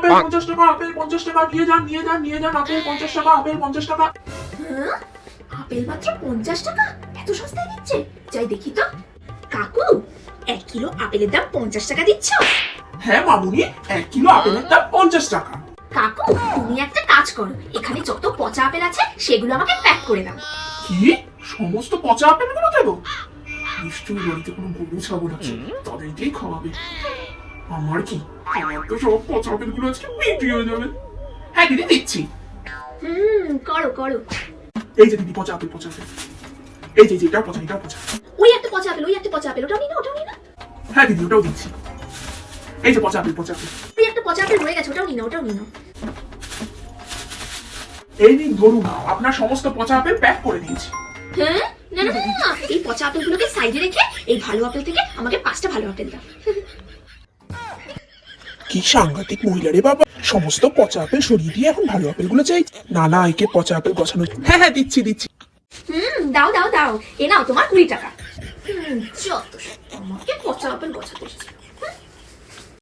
Apple 50 টাকা, apple 50 টাকা, নিয়ে যান নিয়ে যান নিয়ে যান, আপেল 50 টাকা, আপেল 50 টাকা। হ্যাঁ? আপেল মাত্র 50 টাকা? এত সস্তায় দিচ্ছে? যাই দেখি তো। কাকু, 1 কিলো আপেলের দাম 50 টাকা দিচ্ছ? হ্যাঁ মামুনি, 1 কিলো আপেলের দাম 50 টাকা। কাকু, তুমি একটা কাজ করো, এখানে যত পচা আপেল আছে সেগুলো আমাকে প্যাক করে দাও। কি? সমস্ত পচা আপেলগুলো দেবো? নিশ্চয়ই বাড়িতে কোনো গরু ছাগল আছে, তাদেরকেই খাওয়াবে। আমার কি, আমার তো সব পচা আপেলগুলো আজকে বিক্রি হয়ে যাবে। হ্যাঁ দিদি, দিচ্ছি। করো করো। এই যে দিদি, পচা আপেল, পচা আপেল। এই যে এটাও পচা, এটাও পচা। ওই একটা পচা আপেল, ওই একটা পচা আপেল, ওটাও নিয়ে নাও, ওটাও নিয়ে নাও। হ্যাঁ দিদি, ওটাও দিচ্ছি। এই যে পচা আপেল, পচা আপেল। ওই একটা পচা আপেল রয়ে গেছে, ওটাও নিয়ে নাও, ওটাও নিয়ে নাও। এই নিন ধরুন, আপনার সমস্ত পচা আপেল প্যাক করে দিয়েছি। হ্যাঁ? না না না না, এই পচা আপেলগুলোকে সাইডে রেখে এই ভালো আপেল থেকে আমাকে 5টা ভালো আপেল দাও। কি সাংঘাতিক মহিলা রে বাবা, সমস্ত পচা আপেল সরিয়ে দিয়ে এখন ভালো আপেলগুলো চাই। না না, একে পচা আপেল গোছানো। হ্যাঁ হ্যাঁ, দিচ্ছি দিচ্ছি। দাও দাও দাও, এ নাও তোমার 20 টাকা। যত সব আমাকে পচা আপেল গোছাতে এসেছে।